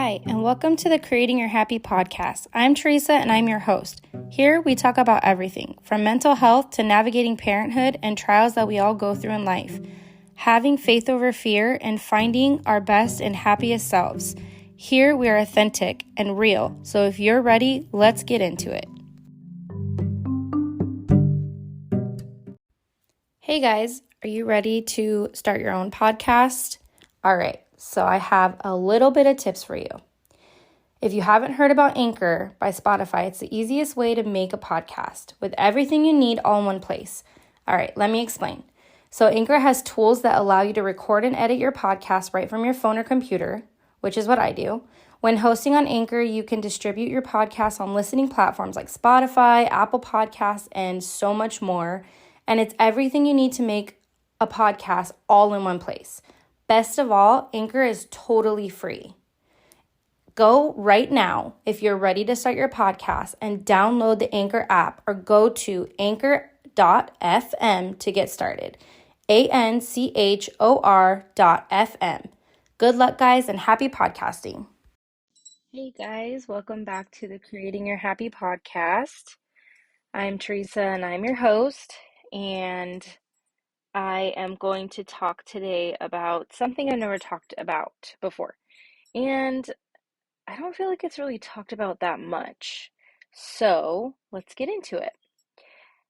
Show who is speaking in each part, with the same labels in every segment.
Speaker 1: Hi, and welcome to the Creating Your Happy podcast. I'm Teresa, and I'm your host. Here, we talk about everything from mental health to navigating parenthood and trials that we all go through in life, having faith over fear, and finding our best and happiest selves. Here, we are authentic and real. So if you're ready, let's get into it. Hey guys, are you ready to start your own podcast? All right, so I have a little bit of tips for you. If you haven't heard about Anchor by Spotify, it's the easiest way to make a podcast with everything you need all in one place. All right, let me explain. So Anchor has tools that allow you to record and edit your podcast right from your phone or computer, which is what I do. When hosting on Anchor, you can distribute your podcast on listening platforms like Spotify, Apple Podcasts, and so much more. And it's everything you need to make a podcast all in one place. Best of all, Anchor is totally free. Go right now if you're ready to start your podcast and download the Anchor app or go to anchor.fm to get started. ANCHOR.FM. Good luck, guys, and happy podcasting. Hey, guys, welcome back to the Creating Your Happy podcast. I'm Teresa, and I'm your host, and I am going to talk today about something I've never talked about before. And I don't feel like it's really talked about that much. So let's get into it.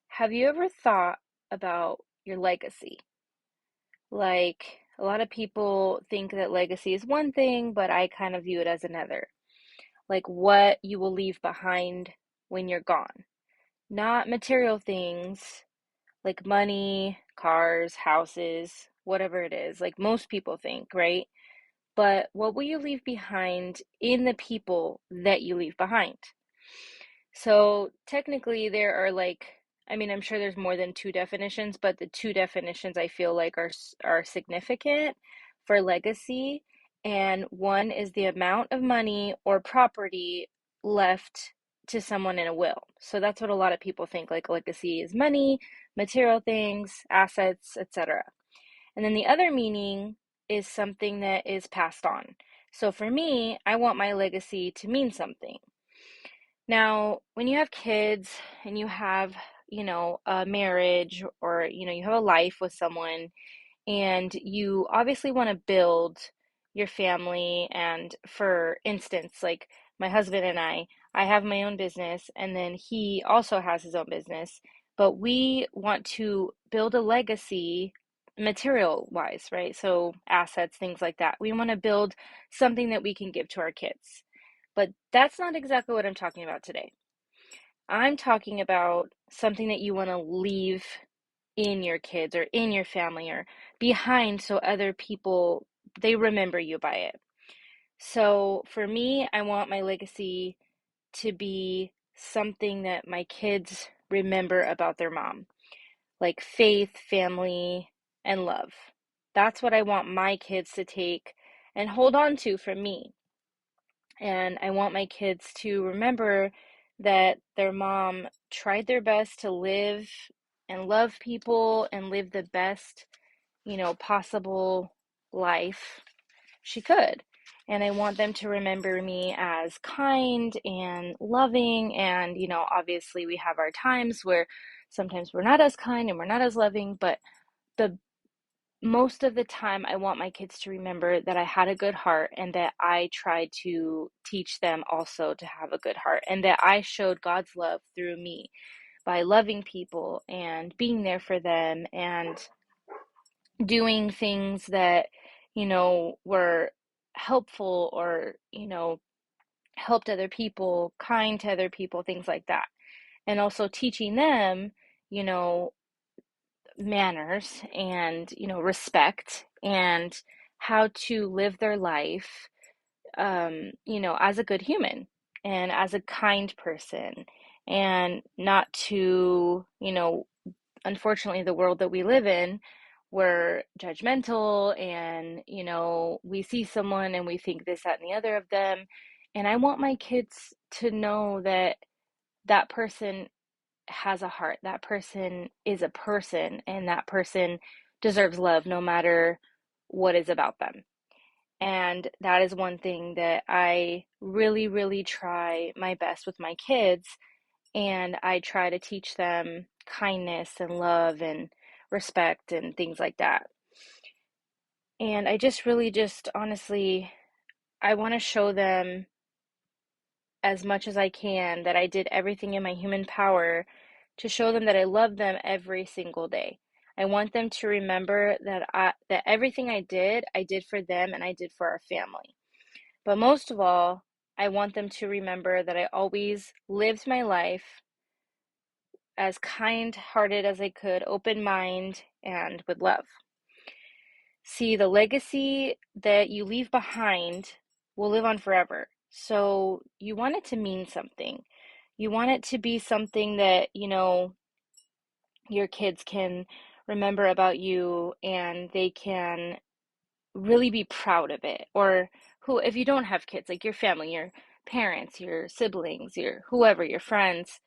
Speaker 1: Have you ever thought about your legacy? Like, a lot of people think that legacy is one thing, but I kind of view it as another. Like, what you will leave behind when you're gone. Not material things like money, cars, houses, whatever it is, like most people think, right? But what will you leave behind in the people that you leave behind? So technically there are I'm sure there's more than two definitions, but the two definitions I feel like are significant for legacy. And one is the amount of money or property left to someone in a will. So that's what a lot of people think, like legacy is money, material things, assets, etc. And then the other meaning is something that is passed on. So for me, I want my legacy to mean something. Now, when you have kids and you have, a marriage or, you have a life with someone and you obviously want to build your family. And for instance, like my husband and I have my own business and then he also has his own business, but we want to build a legacy material wise, right? So assets, things like that. We want to build something that we can give to our kids. But that's not exactly what I'm talking about today. I'm talking about something that you want to leave in your kids or in your family or behind so other people, they remember you by it. So for me, I want my legacy to be something that my kids remember about their mom, like faith, family, and love. That's what I want my kids to take and hold on to from me. And I want my kids to remember that their mom tried their best to live and love people and live the best, possible life she could. And I want them to remember me as kind and loving. And, obviously we have our times where sometimes we're not as kind and we're not as loving, but the most of the time, I want my kids to remember that I had a good heart and that I tried to teach them also to have a good heart and that I showed God's love through me by loving people and being there for them and doing things that, were helpful or, helped other people, kind to other people, things like that. And also teaching them, you know, manners and respect and how to live their life as a good human and as a kind person and not to unfortunately the world that we live in we're judgmental and we see someone and we think this that and the other of them, and I want my kids to know that that person has a heart. That person is a person, and that person deserves love no matter what is about them. And that is one thing that I really, really try my best with my kids. And I try to teach them kindness and love and respect and things like that. And I just really just honestly, I want to show them as much as I can that I did everything in my human power to show them that I love them every single day. I want them to remember that everything I did for them and I did for our family. But most of all, I want them to remember that I always lived my life as kind-hearted as I could, open mind, and with love. See, the legacy that you leave behind will live on forever. So you want it to mean something. You want it to be something that, your kids can remember about you and they can really be proud of it. Or who, if you don't have kids, like your family, your parents, your siblings, your whoever, your friends,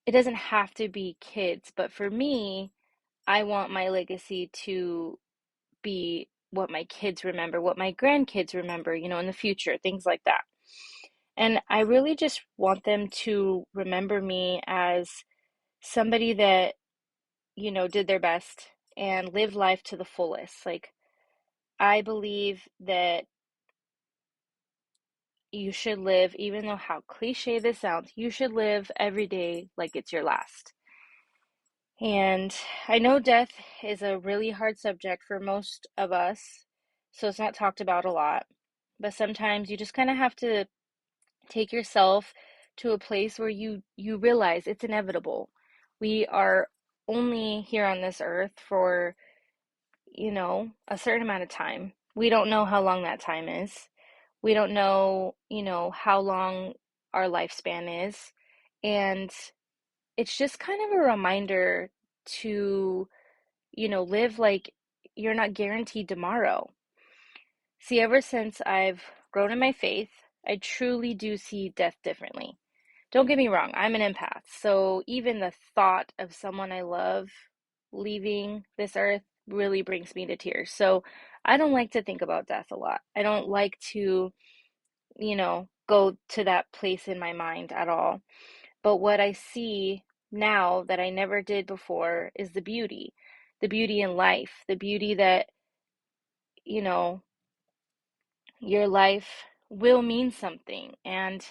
Speaker 1: it doesn't have to be kids. But for me, I want my legacy to be what my kids remember, what my grandkids remember, in the future, things like that. And I really just want them to remember me as somebody that, did their best and lived life to the fullest. Like, I believe that you should live, even though how cliche this sounds, you should live every day like it's your last. And I know death is a really hard subject for most of us, so it's not talked about a lot. But sometimes you just kind of have to take yourself to a place where you realize it's inevitable. We are only here on this earth for, a certain amount of time. We don't know how long that time is. We don't know, how long our lifespan is. And it's just kind of a reminder to, live like you're not guaranteed tomorrow. See, ever since I've grown in my faith, I truly do see death differently. Don't get me wrong, I'm an empath. So even the thought of someone I love leaving this earth really brings me to tears. So I don't like to think about death a lot. I don't like to, go to that place in my mind at all. But what I see now that I never did before is the beauty in life, the beauty that, you know, your life will mean something. And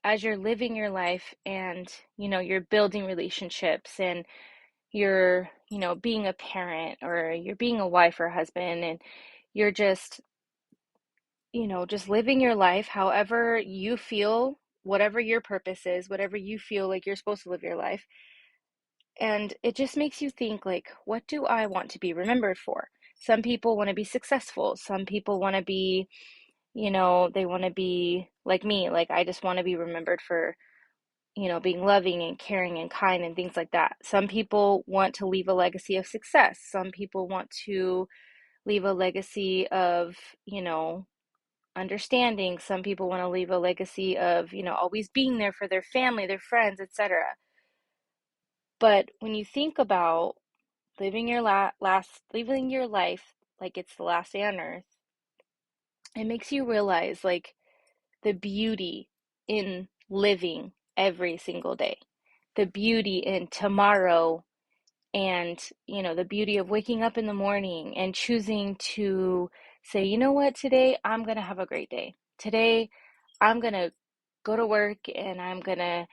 Speaker 1: as you're living your life and, you're building relationships and you're, being a parent or you're being a wife or husband and you're just, just living your life however you feel, whatever your purpose is, whatever you feel like you're supposed to live your life. And it just makes you think, like, what do I want to be remembered for? Some people want to be successful. Some people want to be, they want to be like me. Like, I just want to be remembered for, being loving and caring and kind and things like that. Some people want to leave a legacy of success. Some people want to leave a legacy of, understanding. Some people want to leave a legacy of, always being there for their family, their friends, etc. But when you think about living your living your life like it's the last day on earth, it makes you realize like the beauty in living every single day, the beauty in tomorrow, and the beauty of waking up in the morning and choosing to say, you know what, today I'm gonna have a great day. Today I'm gonna go to work and I'm gonna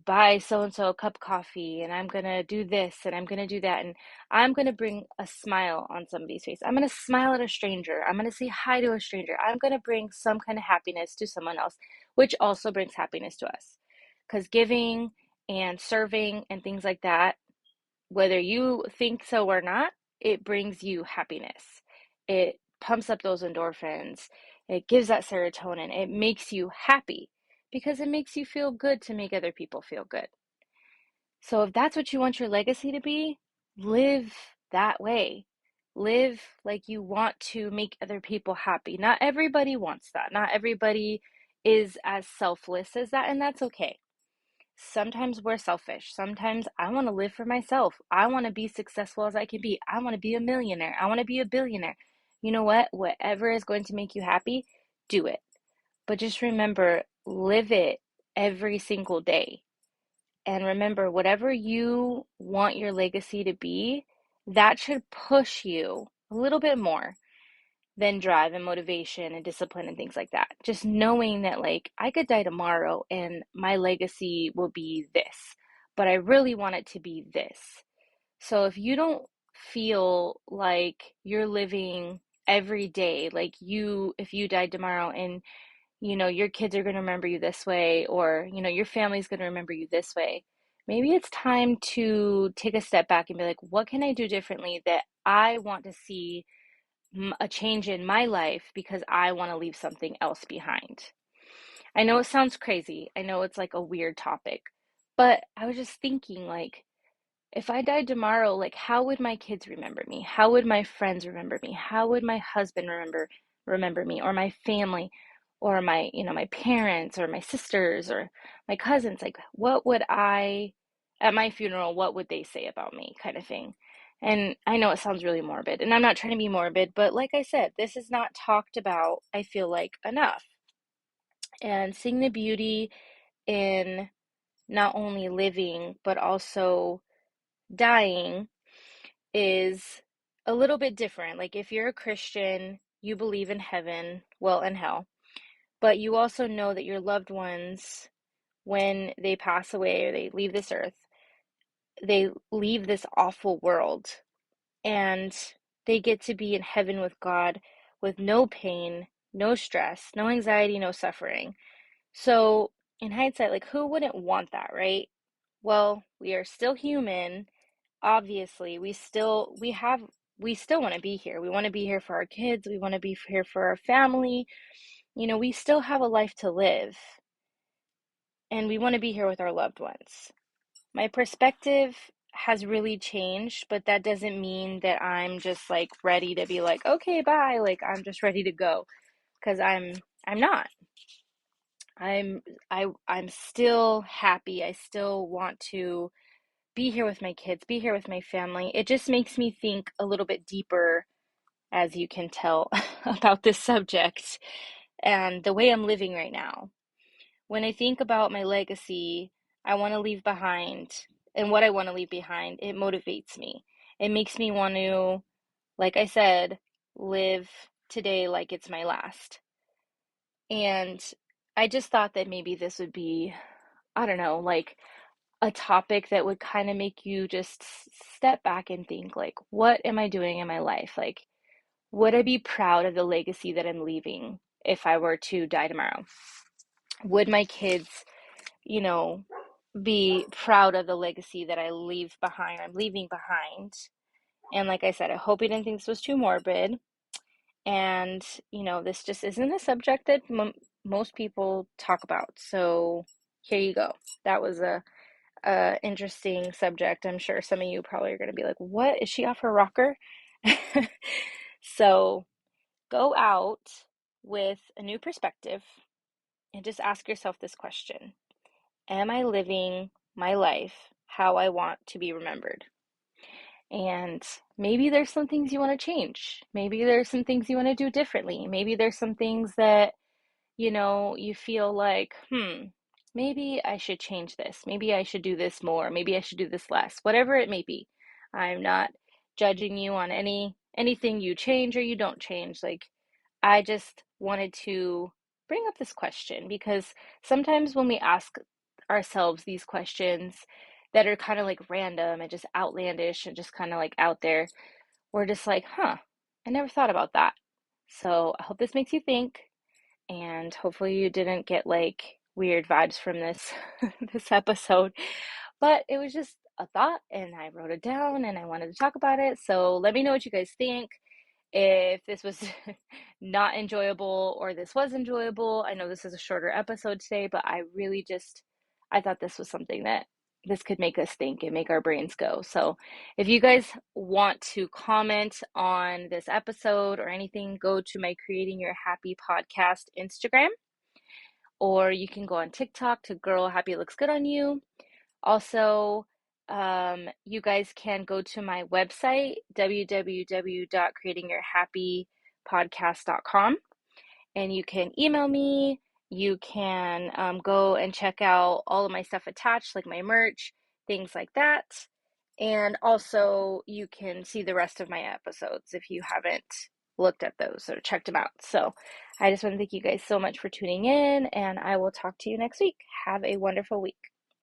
Speaker 1: buy so and so a cup of coffee and I'm gonna do this and I'm gonna do that and I'm gonna bring a smile on somebody's face. I'm gonna smile at a stranger. I'm gonna say hi to a stranger. I'm gonna bring some kind of happiness to someone else, which also brings happiness to us. Because giving and serving and things like that, whether you think so or not, it brings you happiness. It pumps up those endorphins. It gives that serotonin. It makes you happy because it makes you feel good to make other people feel good. So if that's what you want your legacy to be, live that way. Live like you want to make other people happy. Not everybody wants that. Not everybody is as selfless as that, and that's okay. Sometimes we're selfish. Sometimes I want to live for myself. I want to be successful as I can be. I want to be a millionaire. I want to be a billionaire. you know what? Whatever is going to make you happy, do it. But just remember, live it every single day. And remember, whatever you want your legacy to be, that should push you a little bit more than drive and motivation and discipline and things like that. Just knowing that, like, I could die tomorrow and my legacy will be this, but I really want it to be this. So if you don't feel like you're living every day, like if you died tomorrow and your kids are going to remember you this way, or, your family's going to remember you this way. Maybe it's time to take a step back and be like, what can I do differently that I want to see a change in my life because I want to leave something else behind? I know it sounds crazy. I know it's like a weird topic, but I was just thinking, like, if I died tomorrow, like, how would my kids remember me? How would my friends remember me? How would my husband remember me, or my family, or my parents, or my sisters, or my cousins? Like, what would I at my funeral, what would they say about me, kind of thing? And I know it sounds really morbid, and I'm not trying to be morbid, but like I said, this is not talked about, I feel like, enough. And seeing the beauty in not only living, but also dying is a little bit different. Like, if you're a Christian, you believe in heaven, well, and hell, but you also know that your loved ones, when they pass away or they leave this earth, they leave this awful world and they get to be in heaven with God with no pain, no stress, no anxiety, no suffering. So, in hindsight, like, who wouldn't want that, right? Well, we are still human. Obviously, we still want to be here. We want to be here for our kids. We want to be here for our family. We still have a life to live, and we want to be here with our loved ones. My perspective has really changed, but that doesn't mean that I'm just like ready to be like, okay, bye. Like, I'm just ready to go, because I'm not. I'm I'm still happy. I still want to be here with my kids, be here with my family. It just makes me think a little bit deeper, as you can tell, about this subject and the way I'm living right now. When I think about my legacy, I want to leave behind, and what I want to leave behind, it motivates me. It makes me want to, like I said, live today like it's my last. And I just thought that maybe this would be, I don't know, like a topic that would kind of make you just step back and think, like, what am I doing in my life? Like, would I be proud of the legacy that I'm leaving if I were to die tomorrow? Would my kids, you know, be proud of the legacy that I'm leaving behind? And like I said, I hope you didn't think this was too morbid. And, this just isn't a subject that most people talk about. So here you go. That was a interesting subject. I'm sure some of you probably are going to be like, what? Is she off her rocker? So go out with a new perspective and just ask yourself this question: am I living my life how I want to be remembered? And maybe there's some things you want to change. Maybe there's some things you want to do differently. Maybe there's some things that you feel like, maybe I should change this. Maybe I should do this more. Maybe I should do this less. Whatever it may be. I'm not judging you on anything you change or you don't change. Like, I just wanted to bring up this question because sometimes when we ask ourselves these questions that are kind of like random and just outlandish and just kind of like out there, we're just like, I never thought about that. So I hope this makes you think, and hopefully you didn't get like weird vibes from this this episode. But it was just a thought and I wrote it down and I wanted to talk about it. So let me know what you guys think. If this was not enjoyable or this was enjoyable. I know this is a shorter episode today, but I thought this was something that this could make us think and make our brains go. So if you guys want to comment on this episode or anything, go to my Creating Your Happy podcast Instagram, or you can go on TikTok to Girl Happy Looks Good on You. Also, you guys can go to my website, www.creatingyourhappy happypodcast.com, and you can email me. You can go and check out all of my stuff attached, like my merch, things like that. And also, you can see the rest of my episodes if you haven't looked at those or checked them out. So, I just want to thank you guys so much for tuning in, and I will talk to you next week. Have a wonderful week.